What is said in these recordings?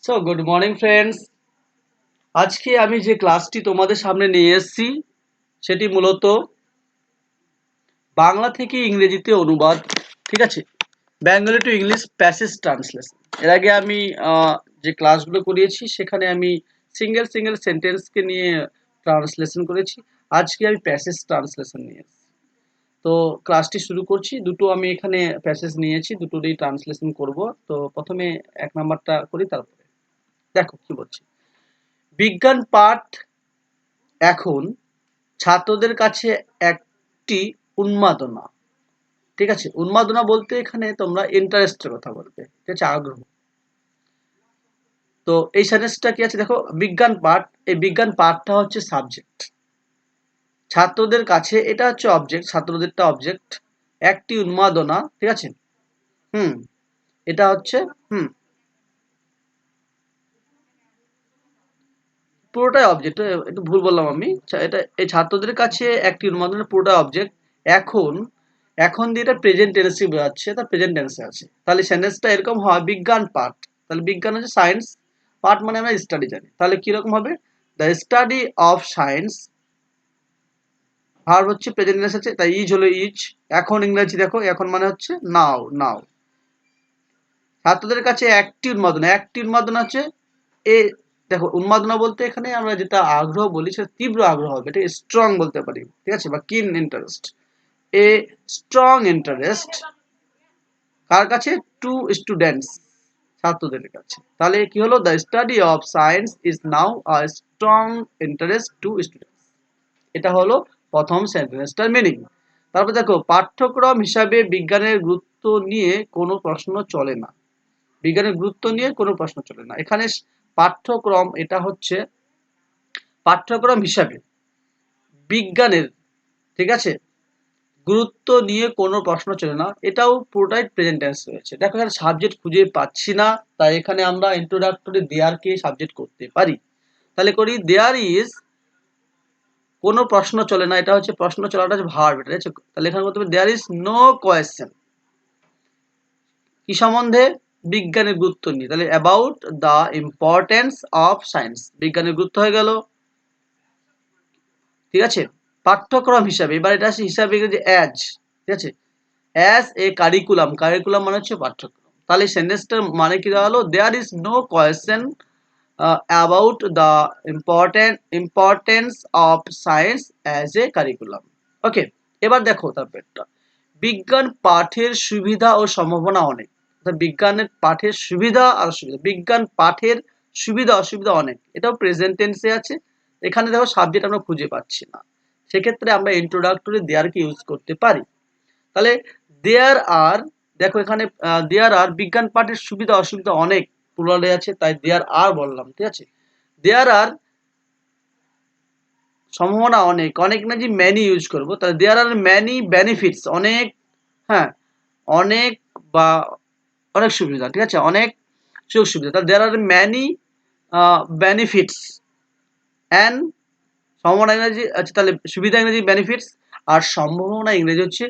So good morning friends. আজকে আমি যে ক্লাসটি তোমাদের সামনে নিয়ে এসেছি সেটি মূলত বাংলা থেকে ইংরেজিতে অনুবাদ। ঠিক আছে, Bengali to English passage translation. এর আগে আমি যে ক্লাসগুলো করিয়েছি সেখানে আমি সিঙ্গেল সিঙ্গেল সেন্টেন্সকে নিয়ে ট্রান্সলেশন করেছি। আজকে আমি প্যাসেজ ট্রান্সলেশন নিয়ে এসেছি। তো ক্লাসটি শুরু করছি। দুটো আমি এখানে প্যাসেজ নিয়েছি, দুটোরই ট্রান্সলেশন করব। তো প্রথমে এক নাম্বারটা করি, তারপরে দেখো কি বলছি। বিজ্ঞান পাঠ এখন ছাত্রদের কাছে একটি উন্মাদনা। ঠিক আছে, উন্মাদনা বলতে এখানে তোমরা ইন্টারেস্টের কথা বলবে, ঠিক আছে, আগ্রহ। তো এই সেন্টেন্সটা কি আছে দেখো, বিজ্ঞান পাঠ, এই বিজ্ঞান পাঠটা হচ্ছে সাবজেক্ট, ছাত্রদের কাছে এটা হচ্ছে অবজেক্ট, ছাত্রদেরটা অবজেক্ট, একটি উন্মাদনা। ঠিক আছে, হুম, এটা হচ্ছে পুরোটাই অবজেক্ট। একটু ভুল বললাম আমি। এটা এই ছাত্রদের কাছে একটি উন্মাদনা পুরোটাই অবজেক্ট। এখন এখন দিয়ে এটা প্রেজেন্ট টেন্সে বোঝাচ্ছে, তা প্রেজেন্ট টেন্সে আছে। তাহলে সেন্টেন্সটা এরকম হয়, বিজ্ঞান পাঠ। তাহলে বিজ্ঞান হচ্ছে সায়েন্স, পাঠ মানে আমরা স্টাডি জানি। তাহলে কিরকম হবে, the study of science, verb হচ্ছে প্রেজেন্ট টেন্স আছে, তাই ইজ হলো ইজ। এখন ইংরেজি দেখো, এখন মানে হচ্ছে নাও, নাও। ছাত্রদের কাছে একটি উন্মাদনা, একটি উন্মাদনা হচ্ছে এ। দেখো, উন্মাদনা বলতে এখানে আমরা যেটা আগ্রহ বলি সেটা তীব্র আগ্রহ হবে, এটা স্ট্রং বলতে পারি। ঠিক আছে, বা কিন ইন্টারেস্ট, এ স্ট্রং ইন্টারেস্ট কার কাছে, টু স্টুডেন্টস, ছাত্রদের কাছে। তাহলে কি হলো, the study of science is now a strong interest to students. এটা হলো প্রথম সেন্টেন্সটার মিনিং। তারপর দেখো, পাঠ্যক্রম হিসাবে বিজ্ঞানের গুরুত্ব নিয়ে কোনো প্রশ্ন চলে না। বিজ্ঞানের গুরুত্ব নিয়ে কোনো প্রশ্ন চলে না। এখানে পাঠ্যক্রম, এটা হচ্ছে পাঠ্যক্রম হিসাবে বিজ্ঞানের, ঠিক আছে, গুরুত্ব নিয়ে কোনো প্রশ্ন চলে না, এটাও পুরোটাই প্রেজেন্ট টেন্স রয়েছে। দেখো এখানে সাবজেক্ট খুঁজে পাচ্ছি না, তাই এখানে আমরা ইন্ট্রোডাক্টরি দেয়ার কে সাবজেক্ট করতে পারি। তাহলে করি, দেয়ার ইজ, কোনো প্রশ্ন চলে না, এটা হচ্ছে প্রশ্ন চলাটা হচ্ছে ভার্ব, ঠিক আছে। তাহলে এখানে বলতে হবে দেয়ার ইজ নো কোয়েশ্চেন, কি সম্বন্ধে, বিজ্ঞানের গুরুত্ব নিয়ে। তাহলে about the importance of science, বিজ্ঞানের গুরুত্ব হয়ে গেল। ঠিক আছে, পাঠ্যক্রম হিসাবে, এবার এটা আছে হিসাবে ইংরেজি অ্যাজ। ঠিক আছে, অ্যাজ এ কারিকুলাম, কারিকুলাম মানে হচ্ছে পাঠ্যক্রম। তাহলে সেন্টেন্সটার মানে কি দাঁড়ালো, there is no question about the importance of science as a curriculum. Okay, এবার দেখো তারপরটা, বিজ্ঞান পাঠের সুবিধা ও সম্ভাবনা অনেক। বিজ্ঞানের পাঠের সুবিধা আর অসুবিধা, বিজ্ঞান পাঠের সুবিধা অসুবিধা অনেক, এটাও প্রেজেন্ট টেন্সে আছে। এখানে দেখো সাবজেক্ট আমরা খুঁজে পাচ্ছি না, সেক্ষেত্রে আমরা ইন্ট্রোডাক্টরি দেয়ারকে ইউজ করতে পারি। তাহলে দেয়ার আর, দেখো এখানে দেয়ার আর, বিজ্ঞান পাঠের সুবিধা অসুবিধা অনেক প্লুরালে আছে, তাই দেয়ার আর বললাম। ঠিক আছে, দেয়ার আর সম্ভাবনা অনেক, অনেক না যে ম্যানি ইউজ করব। তাহলে দেয়ার আর ম্যানি বেনিফিটস, অনেক, হ্যাঁ, অনেক বা অনেক সুবিধা। ঠিক আছে, অনেক সুযোগ সুবিধা। তাহলে there are many benefits and, সম্ভাবনা ইংরেজি, আচ্ছা তাহলে সুবিধা ইংরেজি বেনিফিটস, আর সম্ভাবনা ইংরেজি হচ্ছে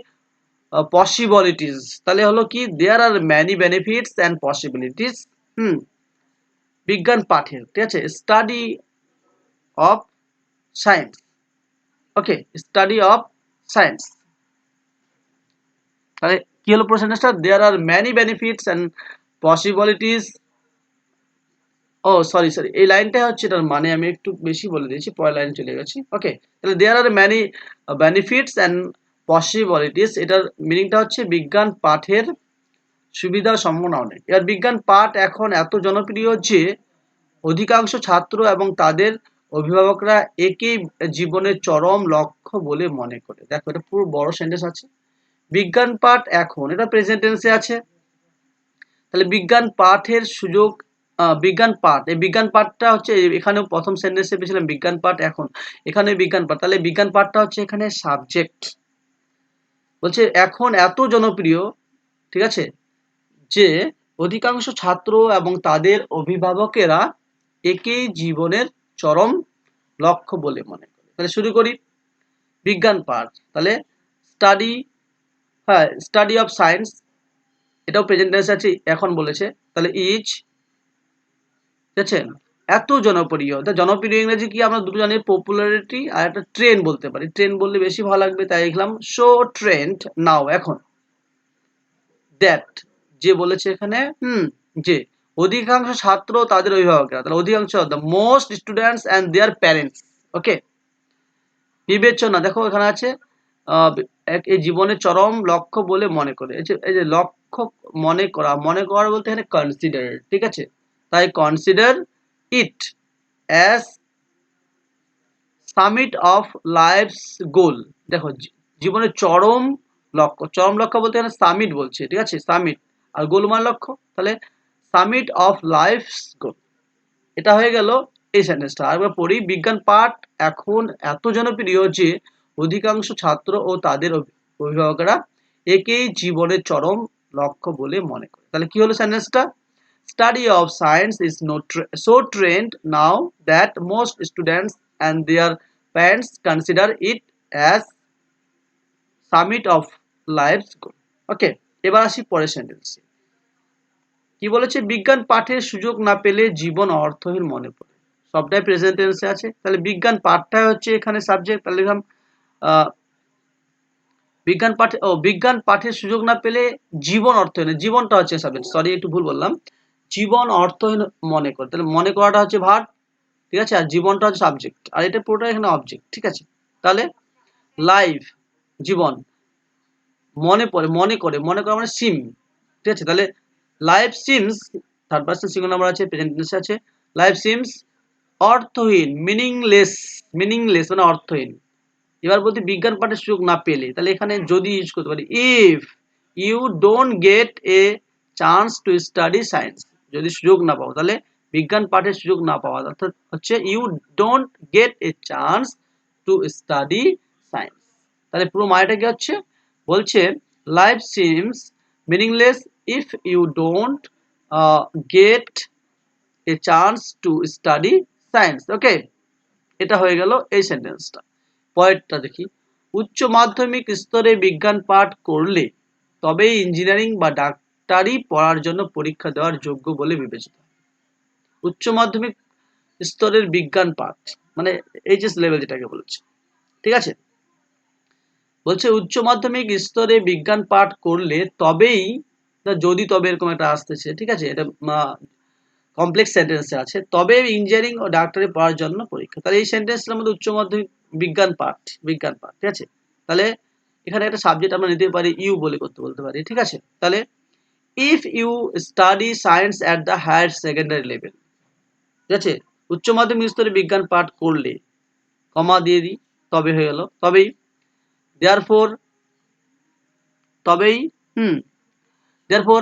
পসিবিলিটিস। তাহলে হলো কি, there are many benefits and possibilities, hmm, বিজ্ঞান পাঠের। ঠিক আছে, study of science, okay, study of science. তাহলে কি হলো পুরো সেন্টেন্সটা, there are many benefits and possibilities. Oh sorry sorry, এই লাইনটা হচ্ছে এটার মানে আমি একটু বেশি বলে দিয়েছি, পরের লাইন চলে গেছি। ওকে, তাহলে there are many benefits and possibilities, এটার মিনিংটা হচ্ছে বিজ্ঞান পাঠের সুবিধার সম্ভাবনা অনেক। এবার বিজ্ঞান পাঠ এখন এত জনপ্রিয় যে অধিকাংশ ছাত্র এবং তাদের অভিভাবকরা একেই জীবনের চরম লক্ষ্য বলে মনে করে। দেখো এটা পুরো বড় সেন্টেন্স আছে, বিজ্ঞান পাঠ এখন, এটা প্রেজেন্ট টেন্সে আছে। তাহলে বিজ্ঞান পাঠের সুযোগ, বিজ্ঞান পাঠ, এই বিজ্ঞান পাঠটা হচ্ছে এখানে প্রথম সেন্টেন্সে পেয়েছিলাম বিজ্ঞান পাঠ এখন, এখানে বিজ্ঞান পাঠ। তাহলে বিজ্ঞান পাঠটা হচ্ছে এখানে সাবজেক্ট, বলছে এখন এত জনপ্রিয়, ঠিক আছে, যে অধিকাংশ ছাত্র এবং তাদের অভিভাবকেরা একেই জীবনের চরম লক্ষ্য বলে মনে করে। তাহলে শুরু করি, বিজ্ঞান পাঠ, তাহলে স্টাডি, হ্যাঁ, স্টাডি অফ সায়েন্স, এটাও প্রেজেন্ট টেন্স আছে, এখন বলেছে। তাহলে ইজ, ঠিক আছে, এত জনপ্রিয়। জনপ্রিয় ইংরেজি কি আমরা দুটো জানি, পপুলারিটি আর একটা ট্রেন্ড বলতে পারি। ট্রেন্ড বললে বেশি ভালো লাগবে, তাই লিখলাম শো ট্রেন্ড নাও এখন। দ্যাট, যে বলেছে এখানে যে অধিকাংশ ছাত্র তাদের অভিভাবকরা, তাহলে অধিকাংশ the most students and their parents. Okay, বিবেচনা দেখো এখানে আছে এই জীবনের চরম লক্ষ্য বলে মনে করে। এই যে লক্ষ্য মনে করা বলতে এখানে কনসিডার, ঠিক আছে, তাই consider it as summit of life's goal. দেখো জীবনের চরম লক্ষ্য বলতে এখানে সামিট বলছে, ঠিক আছে, সামিট আর গোল মানে লক্ষ্য, তাহলে সামিট অফ লাইফস গোল। এটা হয়ে গেল এই সেন্টেন্সটা। আর আমরা পড়ি, বিজ্ঞান পাঠ এখন এত জনপ্রিয় যে অধিকাংশ ছাত্র ও তাদের অভিভাবকরা একেই জীবনের চরম লক্ষ্য বলে মনে করে। তাহলে কি হলো সেন্টেন্সটা? Study of science is so trend now that most students and their parents consider it as summit of life's goal. ওকে, এবার আসি পরের সেন্টেন্সে। কি বলেছে? বিজ্ঞান পাঠের সুযোগ না পেলে জীবন অর্থহীন মনে পড়ে। সবটাই প্রেজেন্ট টেন্সে আছে, তাহলে বিজ্ঞান পাঠটা হচ্ছে এখানে সাবজেক্ট। তাহলে লিখলাম বিজ্ঞান পাঠের সুযোগ না পেলে জীবন অর্থহীন, জীবনটা হচ্ছে সাবজেক্ট, সরি একটু ভুল বললাম, জীবন অর্থহীন মনে করে। তাহলে মনে করাটা হচ্ছে ভার্ব, ঠিক আছে, আর জীবনটা হচ্ছে সাবজেক্ট, আর এটা পুরোটা এখানে অবজেক্ট, ঠিক আছে। তাহলে লাইফ জীবন, মনে করে মানে সিম, ঠিক আছে। তাহলে life seems, third person singular number আছে, প্রেজেন্ট টেন্স আছে, লাইফ সিমস অর্থহীন, মিনিংলেস মানে অর্থহীন। এবার বলতে বিজ্ঞান পাঠের সুযোগ না পেলে, তাহলে এখানে যদি ইউজ করতে পারি, if you don't get a chance to study science, যদি সুযোগ না পাও, তাহলে বিজ্ঞান পাঠের সুযোগ না পাওয়া অর্থাৎ হচ্ছে you don't get a chance to study science. তাহলে পুরো মানেটা কি হচ্ছে? বলছে life seems meaningless if you don't get a chance to study science. Okay, এটা হয়ে গেল এই সেন্টেন্সটা। পরেরটা দেখি, উচ্চ মাধ্যমিক স্তরে বিজ্ঞান পাঠ করলে তবেই ইঞ্জিনিয়ারিং বা ডাক্তারি পড়ার জন্য পরীক্ষা দেওয়ার যোগ্য বলে বিবেচিত। উচ্চ মাধ্যমিক স্তরের বিজ্ঞান পাঠ মানে এইচএস লেভেল যেটাকে বলছে, ঠিক আছে। বলছে উচ্চ মাধ্যমিক স্তরে বিজ্ঞান পাঠ করলে তবেই, যদি তবে এরকম একটা আসতেছে, ঠিক আছে, এটা কমপ্লেক্স সেন্টেন্সে আছে, তবে ইঞ্জিনিয়ারিং ও ডাক্তারি পড়ার জন্য পরীক্ষা। তাহলে এই সেন্টেন্সটার মধ্যে উচ্চ মাধ্যমিক বিজ্ঞান পাঠ, ঠিক আছে। তাহলে এখানে একটা সাবজেক্ট আমরা নিতে পারি ইউ বলে বলতে পারি, ঠিক আছে। তাহলে if you study science at the higher secondary level, ঠিক আছে, উচ্চ মাধ্যমিক স্তরে বিজ্ঞান পাঠ করলে, কমা দিয়ে দিই, তবে হয়ে গেল, দেয়ারফর, দেয়ারফর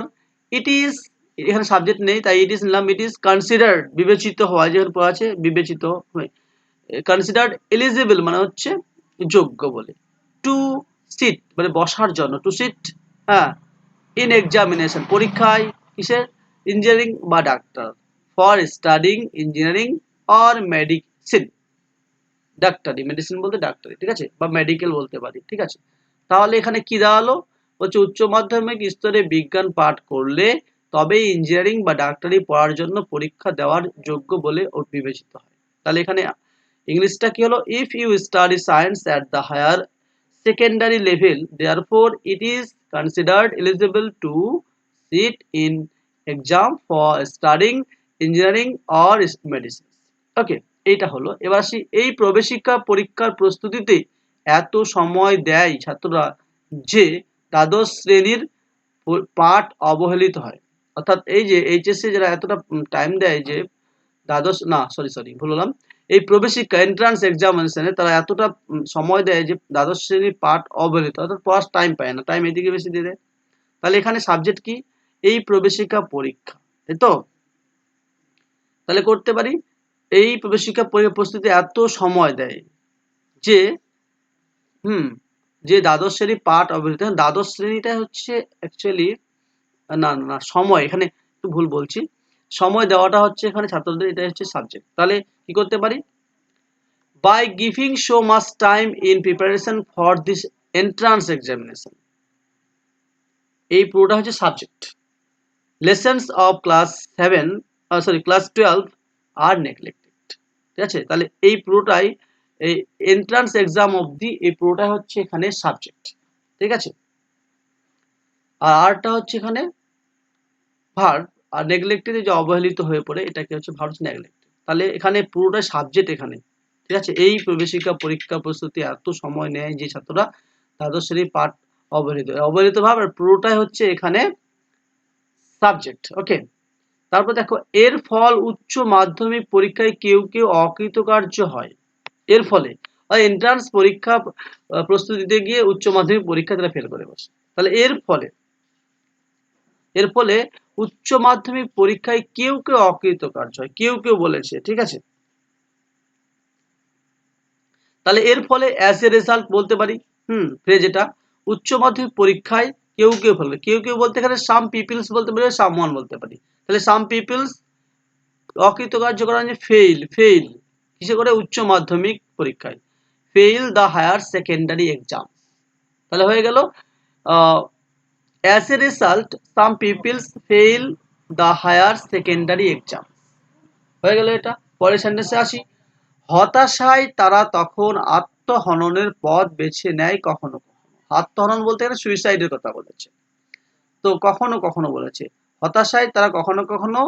ইট ইজ, এখানে সাবজেক্ট নেই তাই ইট ইজ নিলাম, ইট ইজ কনসিডার্ড, বিবেচিত হওয়া, যেখানে পড়া আছে বিবেচিত, কনসিডার্ড এলিজিবল মানে হচ্ছে যোগ্য বলে, টু সিট মানে বসার জন্য, টু সিট, হ্যাঁ, ইন এক্সামিনেশন পরীক্ষায়, কিসের, ইঞ্জিনিয়ারিং বা doctor, for studying engineering or medicine, ডাক্তারি, মেডিসিন বলতে ডাক্তারি, ঠিক আছে, বা মেডিকেল বলতে পারি, ঠিক আছে। তাহলে এখানে কি দাঁড়ালো, হচ্ছে উচ্চ মাধ্যমিক স্তরে বিজ্ঞান পাঠ করলে তবেই ইঞ্জিনিয়ারিং বা ডাক্তারি পড়ার জন্য পরীক্ষা দেওয়ার যোগ্য বলে বিবেচিত হয়। তাহলে এখানে ইংলিশটা কি হলো, if you study science at the higher secondary level therefore it is considered eligible to sit in exam for studying engineering or medicine. ওকে, এইটা হলো। এবার আসি, এই প্রবেশিকা পরীক্ষার প্রস্তুতিতে এত সময় দেয় ছাত্ররা যে দ্বাদশ শ্রেণীর পাঠ অবহেলিত হয়। অর্থাৎ এই যে এইচএসসি যারা এতটা টাইম দেয় যে দ্বাদশ, না সরি ভুল বললাম, এই প্রবেশিকা এন্ট্রান্স এক্সামিনেশনে তারা এতটা সময় দেয় যে দ্বাদশ শ্রেণীর পাঠ অবহেলিত, অর্থাৎ পড়ার টাইম পায় না, টাইম এদিকে বেশি দিয়ে দেয়। তাহলে এখানে সাবজেক্ট কি, এই প্রবেশিকা পরীক্ষা, তাই তো। তাহলে করতে পারি, এই প্রবেশিকা প্রস্তুতি এত সময় দেয় যে যে দ্বাদশ শ্রেণী পাঠ অবহেলিত, দ্বাদশ শ্রেণীটা হচ্ছে অ্যাকচুয়ালি, না সময়, এখানে একটু ভুল বলছি, সময় দেওয়াটা হচ্ছে এখানে ছাত্রদের, এটা হচ্ছে সাবজেক্ট। তাহলে কি করতে পারি, by giving so much time in preparation for this entrance examination, এই পুরোটা হচ্ছে সাবজেক্ট। lessons of class 12 আর নেগলেক্টেড। ঠিক আছে, তাহলে এই পুরোটাই এই এন্ট্রান্স এক্সাম অবধি এই পুরোটাই হচ্ছে এখানে সাবজেক্ট। ঠিক আছে, আর আরটা হচ্ছে এখানে ভার্ব, আর নেগলেক্টেড যে অবহেলিত হয়ে পড়ে এটাকে হচ্ছে ভার্ব নেগলেক্টেড। তাহলে এখানে পুরোটাই সাবজেক্ট এখানে। ঠিক আছে, এই প্রবেশিকা পরীক্ষা প্রস্তুতি এত সময় নেয় যে ছাত্ররা দ্বাদশ শ্রেণীর পাঠ অবহেলিত ভাব, আর পুরোটাই হচ্ছে এখানে সাবজেক্ট। ওকে, তারপর দেখো এর ফল উচ্চ মাধ্যমিক পরীক্ষায় কেউ কেউ অকৃতকার্য হয়। এর ফলে এন্ট্রান্স পরীক্ষা প্রস্তুতিতে গিয়ে উচ্চ মাধ্যমিক পরীক্ষা তারা ফেল করে বসে। তাহলে এর ফলে উচ্চ মাধ্যমিক পরীক্ষায় কেউ কেউ অকৃতকার্য হয়, কেউ কেউ বলেছে। ঠিক আছে, তাহলে এর ফলে অ্যাজ এ রেজাল্ট বলতে পারি। ফ্রেজ এটা, উচ্চ মাধ্যমিক পরীক্ষায় কেউ কেউ ফেল, কেউ কেউ বলতে এখানে সাম পিপলস বলতে পারি, সামওয়ান বলতে পারি। তাহলে সাম পিপলস অকৃতকার্য করা যে ফেইল কিসে করে, উচ্চ মাধ্যমিক পরীক্ষায়, fail the higher secondary exam. তাহলে হয়ে গেল as a result some peoples fail the higher secondary exam. হয়ে গেল এটা। পরের সেন্টেন্সে আসি, হতাশায় তারা তখন আত্মহননের পথ বেছে নেয় কখনো কখনো। আত্মহনন বলতে গেলে সুইসাইডের কথা বলেছে, তো কখনো কখনো বলেছে। হতাশায় তারা কখনো কখনো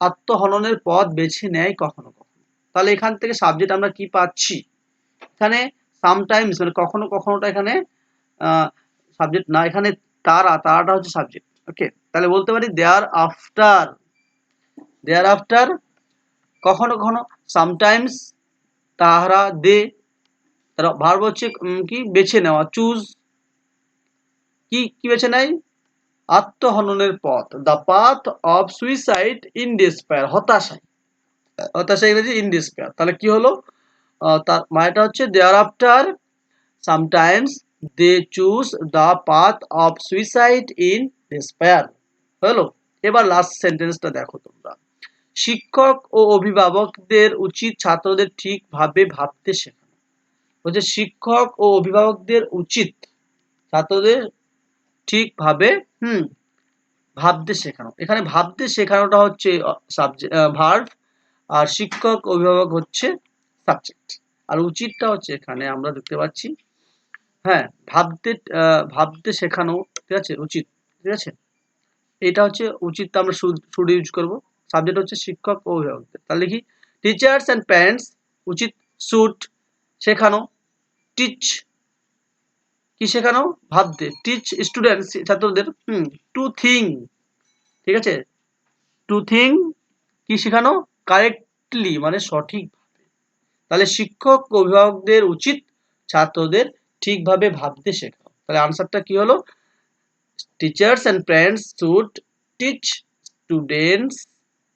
আত্মহননের পথ বেছে নেয় কখনো কখনো। তাহলে এখান থেকে সাবজেক্ট আমরা কি পাচ্ছি, এখানে সামটাইমস মানে কখনো কখনোটা এখানে সাবজেক্ট না, এখানে তারাটা হচ্ছে সাবজেক্ট। ওকে, তাহলে বলতে পারি দেয়ার আফটার কখনো কখনো, সামটাইমস তাহারা দে, তার ভার্ব হচ্ছে কি বেছে নেওয়া, চুজ, কি কি বেছে নেয়, আত্মহননের পথ, the path of suicide in despair, হতাশায় ইংরেজি ইন ডিসপেয়ার। তাহলে কি হলো, তার মানেটা হচ্ছে there after sometimes they choose the path of suicide in despair. হলো, এবার লাস্ট সেন্টেন্সটা দেখো তোমরা, শিক্ষক ও অভিভাবকদের উচিত ছাত্রদের ঠিকভাবে ভাবতে শেখানো। বলছে শিক্ষক ও অভিভাবকদের উচিত ছাত্রদের ঠিকভাবে ভাবতে শেখানো। এখানে ভাবতে শেখানোটা হচ্ছে ভার্ব, আর শিক্ষক অভিভাবক হচ্ছে সাবজেক্ট, আর উচিতটা হচ্ছে এখানে আমরা দেখতে পাচ্ছি, হ্যাঁ ভাবতে শেখানো। ঠিক আছে, উচিত। ঠিক আছে, এটা হচ্ছে উচিতটা আমরা শুড ইউজ করব, সাবজেক্ট হচ্ছে শিক্ষক ও অভিভাবকদের। তাহলে কি, টিচার্স অ্যান্ড প্যারেন্টস উচিত, শুড শেখানো, টিচ কি শেখানো, ভাবতে, টিচ স্টুডেন্টস ছাত্রদের টু থিঙ্ক। ঠিক আছে, টু থিঙ্ক কি শেখানো, কারেক্টলি মানে সঠিকভাবে। তাহলে শিক্ষক অভিভাবকদের উচিত ছাত্রদের ঠিকভাবে ভাবতে শেখানো। তাহলে আনসারটা কি হলো, teachers and parents should teach students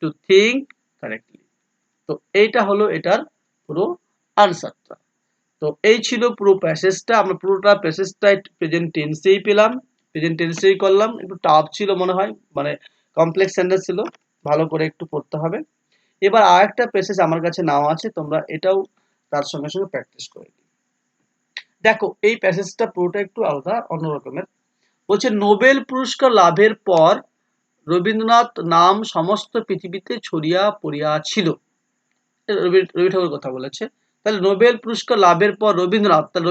to think correctly. তো এইটা হলো এটার পুরো আনসারটা। তো এই ছিল পুরো প্যাসেজটা, আমরা পুরোটা প্যাসেজটা প্রেজেন্ট টেন্সেই পেলাম, প্রেজেন্ট টেন্সেই করলাম। একটু টাফ ছিল মনে হয়, মানে কমপ্লেক্স সেন্টেন্স ছিল, ভালো করে একটু পড়তে হবে। এবার আরেকটা প্যাসেজ আমার কাছে নাও আছে, তোমরা এটাও তার সঙ্গে সঙ্গে প্র্যাকটিস করে নিও। দেখো এই প্যাসেজটা পুরোটা একটু আলাদা, অন্য রকমের। বলছে নোবেল পুরস্কার লাভের পর রবীন্দ্রনাথ নাম সমস্ত পৃথিবীতে ছড়িয়া পড়িয়াছিল। রবি ঠাকুর কথা বলেছে। তাহলে নোবেল পুরস্কার লাভের পর রবীন্দ্রনাথ, তাহলে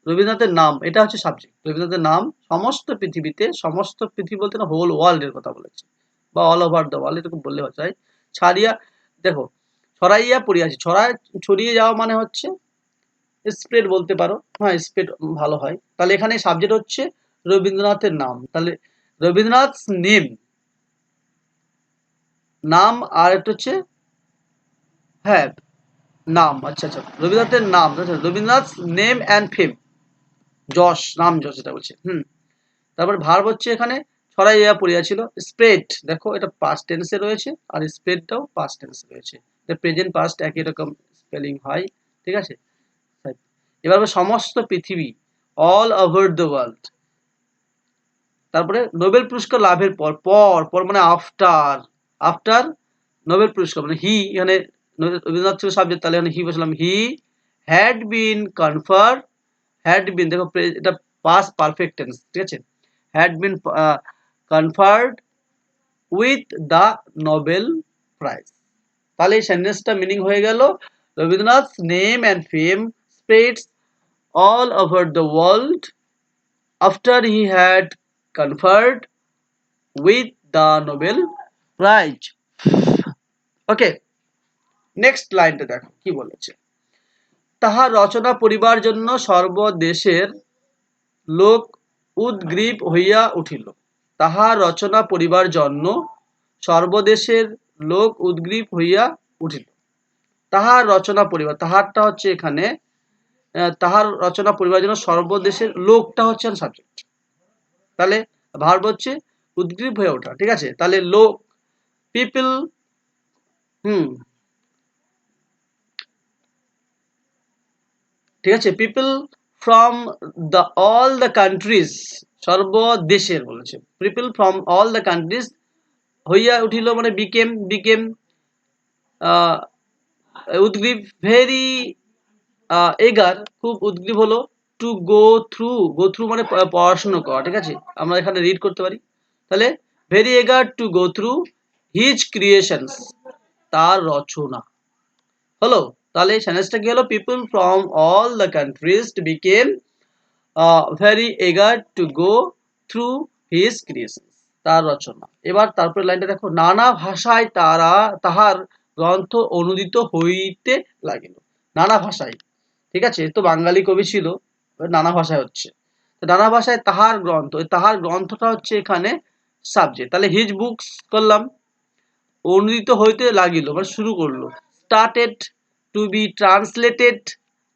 রবীন্দ্রনাথের নাম, এটা হচ্ছে সাবজেক্ট। রবীন্দ্রনাথের নাম সমস্ত পৃথিবীতে, সমস্ত পৃথিবী বলতে না হোল ওয়ার্ল্ড এর কথা বলেছে, বা অল ওভার দ্য ওয়ার্ল্ড এরকম বললে হয়। ছাড়িয়া, দেখো ছড়াইয়া পড়িয়াছে, ছড়িয়ে যাওয়া মানে হচ্ছে স্প্রেড বলতে পারো, হ্যাঁ স্প্রেড ভালো হয়। তাহলে এখানে সাবজেক্ট হচ্ছে রবীন্দ্রনাথের নাম, তাহলে রবীন্দ্রনাথ নেম, নাম, আর একটা হচ্ছে হ্যাঁ নাম, আচ্ছা রবীন্দ্রনাথের নাম, রবীন্দ্রনাথ নেম অ্যান্ড ফেম, নাম যশ এটা বলছে। তারপর ভার্ব হচ্ছে এখানে ছড়াইয়া পড়িয়াছিল, স্প্রেড, দেখো এটা পাস্ট টেন্সে রয়েছে, আর স্প্রেডটাও পাস্ট টেন্সে রয়েছে, প্রেজেন্ট পাস্ট একই রকম স্পেলিং হয়। ঠিক আছে, এবার সমস্ত পৃথিবী, অল ওভার দ্য ওয়ার্ল্ড। তারপরে নোবেল পুরস্কার লাভের পর, পর মানে আফটার নোবেল পুরস্কার মানে হি, এখানে রবীন্দ্রনাথ ছিল সাবজেক্ট, তাহলে এখানে হি বসলাম, he had been conferred, had been দেখো এটা পাস্ট পারফেক্ট টেন্স। ঠিক আছে, had been conferred with the Nobel prize. তাহলে এই সেন্টেন্সটা মিনিং হয়ে গেল, Rabindranath name and fame spreads all over the world after he had conferred with the Nobel Prize. Okay, next লাইনটা দেখো কি বলেছে। তাহার রচনা পড়িবার জন্য সর্বদেশের লোক উদগ্রীব হইয়া উঠিল। তাহার রচনা পড়িবার জন্য সর্বদেশের লোক উদগ্রীব হইয়া উঠিল। তাহার রচনা পড়িবার, তাহারটা হচ্ছে এখানে তাহার রচনা পড়িবার জন্য সর্বদেশের লোকটা হচ্ছে সাবজেক্ট। তাহলে ভার্ব হচ্ছে উদগ্রীব হয়ে ওঠা, ঠিক আছে। তাহলে লোক, পিপল, ঠিক আছে, people from the all the countries, সর্বদেশের বলেছে, people from all the countries হইয়া উঠিল মানে বিকেম উদগ্রীব, ভেরি এগার, খুব উদগ্রীব হলো, টু গো থ্রু মানে পড়াশোনা করা, ঠিক আছে, আমরা এখানে রিড করতে পারি। তাহলে ভেরি এগার to go through his creations, তার রচনা হলো। তাহলে সেন্টেন্সটা কি হলো, people from all the countries became very এগার to go through his creations, তার রচনা। এবার তারপরে লাইনটা দেখো, নানা ভাষায় তাহার গ্রন্থ অনুদিত হইতে লাগিল। নানা ভাষায়, ঠিক আছে, তো বাঙালি কবি ছিল, নানা ভাষায় হচ্ছে, তো নানা ভাষায় তাহার গ্রন্থ, তাহার গ্রন্থটা হচ্ছে এখানে সাবজেক্ট। তাহলে হিজ বুকস করলাম, অনুদিত হইতে লাগিল মানে শুরু করলো, স্টার্টেড টু বি ট্রান্সলেটেড,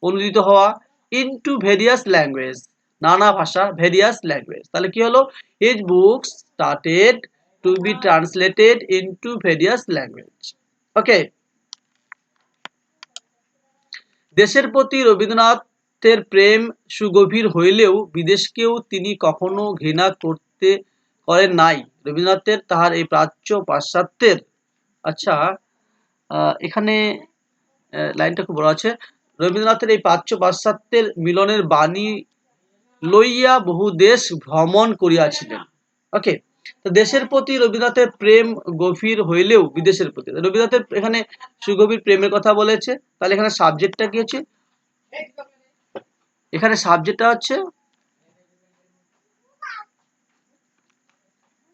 অনুদিত হওয়া, ইনটু ভেরিয়াস ল্যাঙ্গুয়েজ, নানা ভাষা, ভেরিয়াস ল্যাঙ্গুয়েজ। তাহলে কি হলো, his books started to be translated into various language. Okay, দেশের প্রতি রবীন্দ্রনাথের প্রেম সুগভীর হইলেও বিদেশকেও তিনি কখনো ঘৃণা করেন নাই। রবীন্দ্রনাথের তাহার এই প্রাচ্য পাশ্চাত্যের, আচ্ছা এখানে লাইনটা খুব বড় আছে, রবীন্দ্রনাথের এই প্রাচ্য পাশ্চাত্যের মিলনের বাণী লইয়া বহু দেশ ভ্রমণ করিয়াছিলেন। ওকে, তো দেশের প্রতি রবীন্দ্রনাথের প্রেম গভীর হইলেও বিদেশের প্রতি, রবীন্দ্রনাথের এখানে সুগভীর প্রেমের কথা বলেছে। তাহলে এখানে সাবজেক্টটা কি হচ্ছে, এখানে সাবজেক্টটা হচ্ছে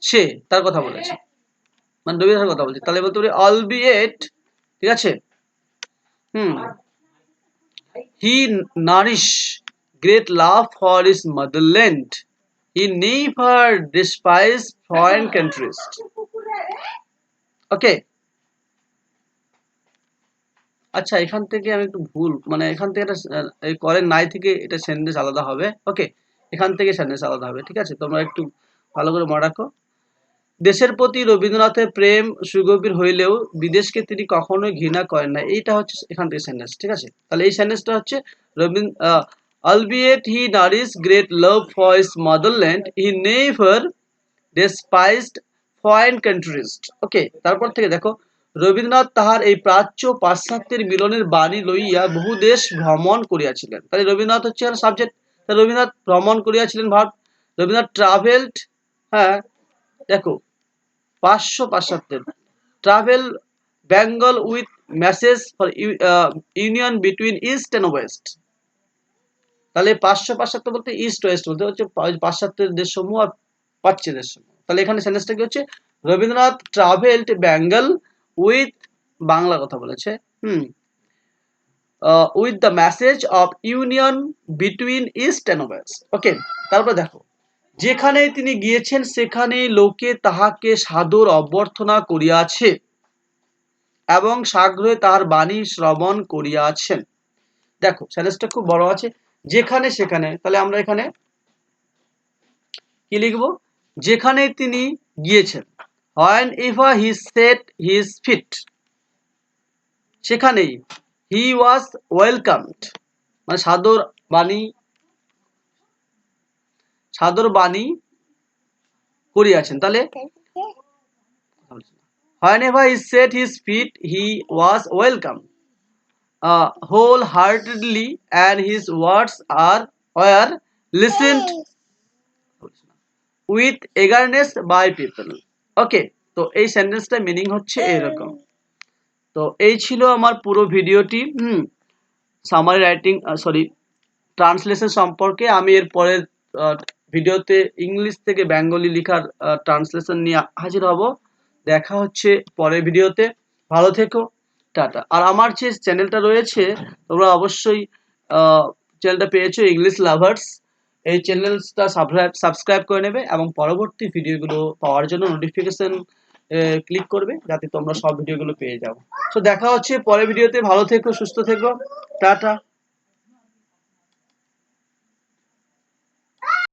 সে, তার কথা বলেছে, মানে রবীন্দ্রনাথের কথা বলছে। তাহলে বলতে পারি অলবিয়েট, ঠিক আছে, he nourished great love for his motherland, he never despised foreign countries. ওকে, আচ্ছা এখান থেকে আমি একটু ভুল, মানে এখান থেকে করেন নাই থেকে এটা সেন্টেন্স আলাদা হবে। ওকে, এখান থেকে সেন্টেন্স আলাদা হবে, ঠিক আছে, তোমরা একটু ভালো করে মনে রাখো। দেশের প্রতি রবীন্দ্রনাথের প্রেম সুগভীর হইলেও বিদেশকে তিনি কখনোই ঘৃণা করেন না, এইটা হচ্ছে এখান থেকে সেন্টেন্স, ঠিক আছে। তাহলে এই সেন্টেন্সটা হচ্ছে albeit he nourished great love for his motherland, he never despised foreign countries. ওকে, তারপর থেকে দেখো, রবীন্দ্রনাথ তাহার এই প্রাচ্য পাশ্চাত্যের মিলনের বাণী লইয়া বহু দেশ ভ্রমণ করিয়াছিলেন। তাহলে রবীন্দ্রনাথ হচ্ছে সাবজেক্ট, রবীন্দ্রনাথ ভ্রমণ করিয়াছিলেন ভার্ব, রবীন্দ্রনাথ ট্রাভেলড, হ্যাঁ দেখো পাশ্চাত্যের, travel Bengal with message for union between east and West. তাহলে পাশ্চাত্য বলতে ইস্ট ওয়েস্ট বলতে হচ্ছে পাশ্চাত্যের দেশসমূহ আর প্রাচ্যের দেশসমূহ। তাহলে এখানে সেন্টেন্সটা কি হচ্ছে, রবীন্দ্রনাথ ট্রাভেলড বেঙ্গল উইথ, বাংলা কথা বলেছে, with the message of union between east and west. Okay, তারপর দেখো, যেখানে তিনি গিয়েছেন সেখানে লোকে তাহাকে সাদর অভ্যর্থনা করিয়াছে এবং সাগ্রহে তাহার বাণী শ্রবণ করিয়াছেন। দেখো সেন্টেন্সটা খুব বড় আছে, যেখানে সেখানে, তাহলে আমরা এখানে কি লিখবো, যেখানে তিনি গিয়েছেন, whenever he set his feet, সেখানেই he was welcomed, মানে সাদর বাণী করিয়াছেন। তাহলে whenever he set his feet he was welcomed wholeheartedly and his words were listened with eagerness by people. ওকে, তো এই সেন্টেন্সটা মিনিং হচ্ছে এরকম, তো এই ছিল আমার পুরো ভিডিওটি সামারি রাইটিং ট্রান্সলেশন সম্পর্কে। আমি এর পরের ভিডিওতে ইংলিশ থেকে বেঙ্গলি লেখার ট্রান্সলেশন নিয়ে হাজির হব। দেখা হচ্ছে পরের ভিডিওতে। ভালো থেকো, টাটা। আর আমার যে চ্যানেলটা রয়েছে তোমরা অবশ্যই চ্যানেলটা পেয়েছো ইংলিশ লাভার্স, এই চ্যানেলটা সাবস্ক্রাইব করে নেবে এবং পরবর্তী ভিডিওগুলো পাওয়ার জন্য নোটিফিকেশন ক্লিক করবে যাতে তোমরা সব ভিডিওগুলো পেয়ে যাও। তো দেখা হচ্ছে পরের ভিডিওতে। ভালো থেকো, সুস্থ থেকো, টাটা।